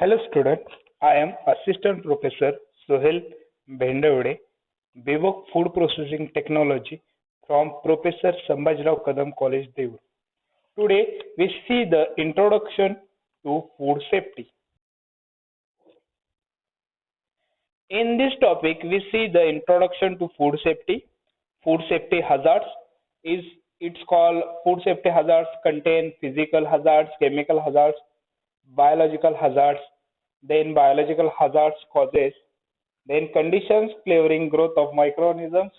Hello students, I am Assistant Professor Sohel Bhendavade, BVOC Food Processing Technology from Professor Sambhajirao Kadam College, Devur. Today we see the introduction to food safety. In this topic we see the introduction to food safety. Food safety hazards is it's called food safety hazards contain physical hazards, chemical hazards, biological hazards, then biological hazards causes, then conditions flavoring growth of microorganisms,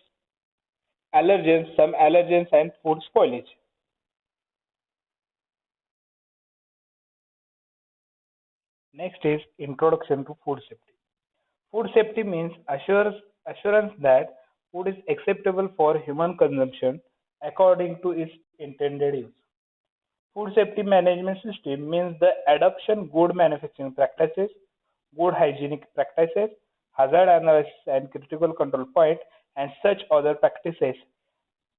allergens, some allergens and food spoilage. Next is introduction to food safety. Food safety means assurance that food is acceptable for human consumption according to its intended use. Food safety management system means the adoption good manufacturing practices, good hygienic practices, hazard analysis and critical control point, and such other practices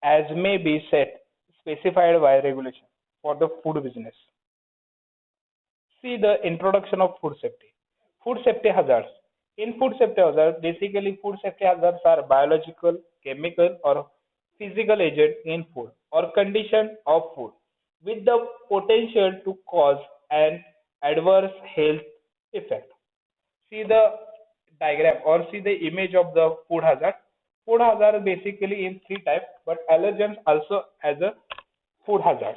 as may be set specified by regulation for the food business. See the introduction of food safety. Food safety hazards. In food safety hazards, basically food safety hazards are biological, chemical, or physical agent in food or condition of food with the potential to cause an adverse health effect. See the diagram or see the image of the food hazard. Food hazard basically in three types, but allergens also as a food hazard.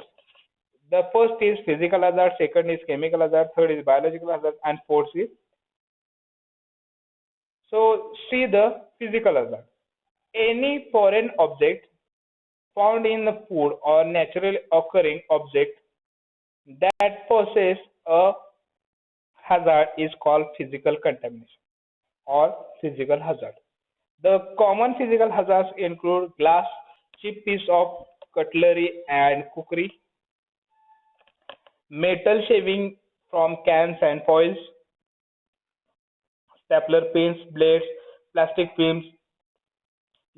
The first is physical hazard, second is chemical hazard, third is biological hazard, and fourth is so see the physical hazard. Any foreign object found in the food or naturally occurring object that possess a hazard is called physical contamination or physical hazard. The common physical hazards include glass, chip piece of cutlery and cookery, metal shaving from cans and foils, stapler pins, blades, plastic films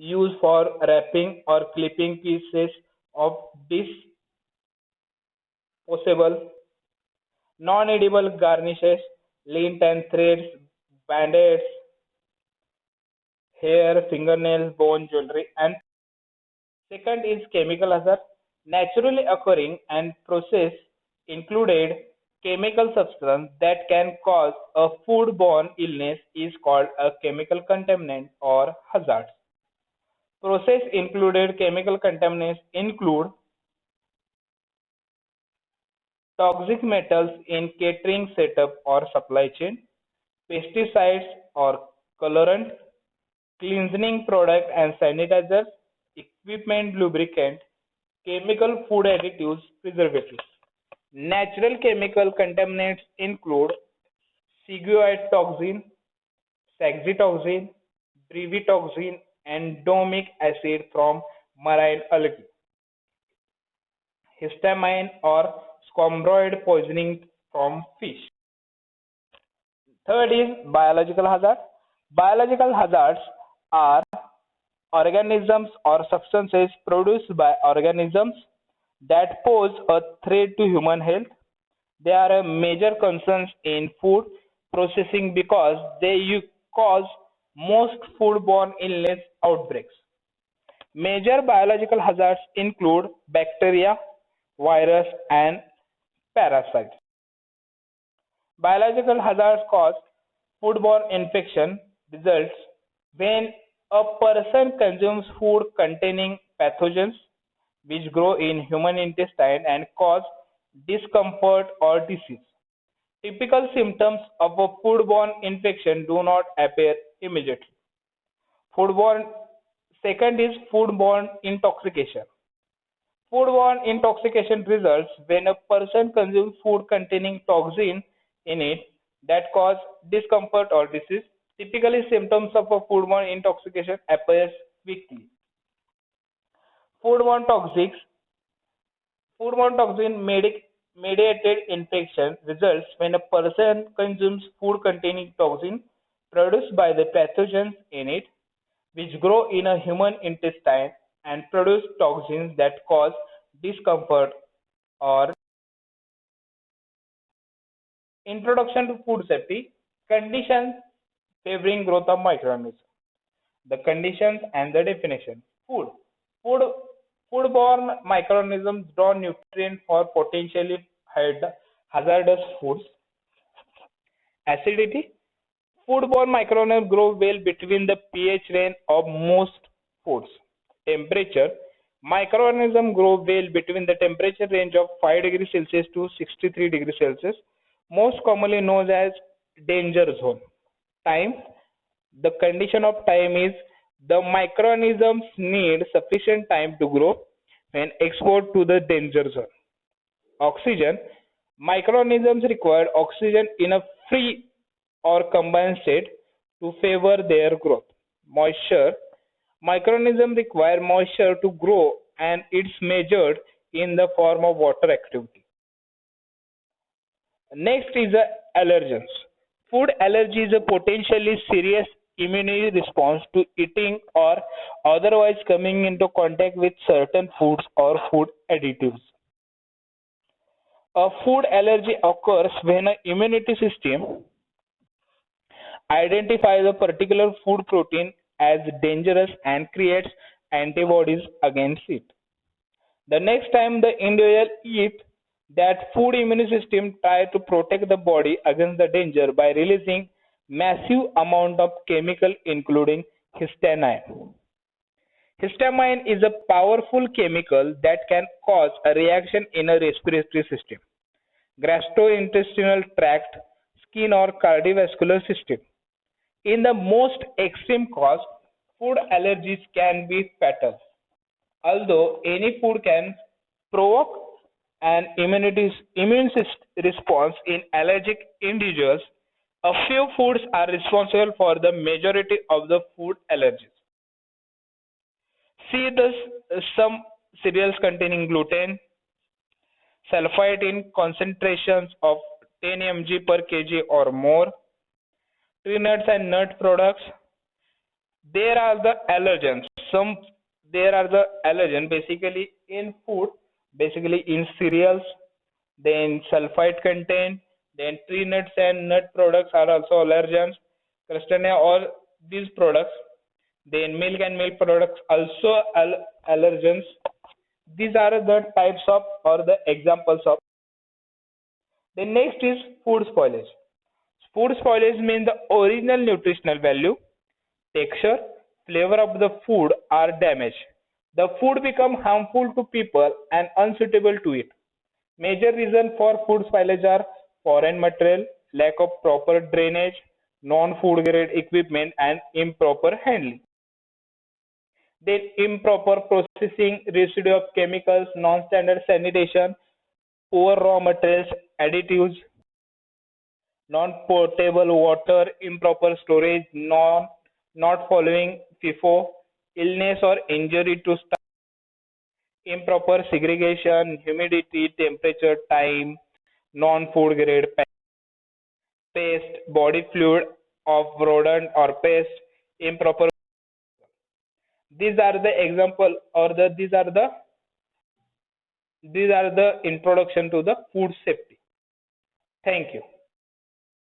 used for wrapping or clipping pieces of disposable, non-edible garnishes, lint and threads, band-aids, hair, fingernails, bone, jewelry, and second is chemical hazard, naturally occurring and process included chemical substance that can cause a foodborne illness is called a chemical contaminant or hazard. Process included chemical contaminants include toxic metals in catering setup or supply chain, pesticides or colorant, cleansing product and sanitizers, equipment lubricant, chemical food additives, preservatives. Natural chemical contaminants include ciguatoxin, toxin, saxitoxin, brevetoxin, and domic acid from marine algae, histamine or scombroid poisoning from fish. Third is biological hazard. Biological hazards are organisms or substances produced by organisms that pose a threat to human health. They are a major concern in food processing because they cause most foodborne illness outbreaks. Major biological hazards include bacteria, virus, and parasites. Biological hazards cause foodborne infection results when a person consumes food containing pathogens which grow in human intestine and cause discomfort or disease. Typical symptoms of a foodborne infection do not appear immediately. Foodborne Second is foodborne intoxication. Foodborne intoxication results when a person consumes food containing toxin in it that cause discomfort or disease. Typically, symptoms of a foodborne intoxication appears quickly. Foodborne toxics, foodborne toxin mediated infection results when a person consumes food containing toxin produced by the pathogens in it, which grow in a human intestine and produce toxins that cause discomfort or Introduction to food safety, conditions favoring growth of microorganisms. The conditions and the definition. Food. Food Foodborne microorganisms draw nutrients for potentially hazardous foods. Acidity. Foodborne microorganisms grow well between the pH range of most foods. Temperature. Microorganisms grow well between the temperature range of 5 degrees Celsius to 63 degrees Celsius, most commonly known as danger zone. Time. The condition of time is the microorganisms need sufficient time to grow when exposed to the danger zone. Oxygen. Microorganisms require oxygen in a free or combined state to favor their growth. Moisture. Microorganisms require moisture to grow and it's measured in the form of water activity. Next is the allergens. Food allergy is a potentially serious immune response to eating or otherwise coming into contact with certain foods or food additives. A food allergy occurs when an immunity system identifies a particular food protein as dangerous and creates antibodies against it. The next time the individual eats that food, immune system try to protect the body against the danger by releasing massive amount of chemical including histamine. Histamine is a powerful chemical that can cause a reaction in a respiratory system, gastrointestinal tract, skin or cardiovascular system. In the most extreme case, food allergies can be fatal. Although any food can provoke an immune response in allergic individuals, a few foods are responsible for the majority of the food allergies. See some cereals containing gluten, sulfite in concentrations of 10 mg per kg or more, tree nuts and nut products. There are the allergens. There are the allergen basically in food, basically in cereals, then sulfite content, then tree nuts and nut products are also allergens. Crustacea, all these products, then milk and milk products also allergens. These are the types of or the examples of. The next is food spoilage. Food spoilage means the original nutritional value, texture, flavor of the food are damaged. The food become harmful to people and unsuitable to eat. Major reason for food spoilage are foreign material, lack of proper drainage, non-food grade equipment and improper handling. Then improper processing, residue of chemicals, non-standard sanitation, poor raw materials, additives, non-potable water, improper storage, not following FIFO, illness or injury to staff, improper segregation, humidity, temperature, time, non-food grade paste, body fluid of rodent or pest, improper. These are the example or these are the introduction to the food safety. Thank you.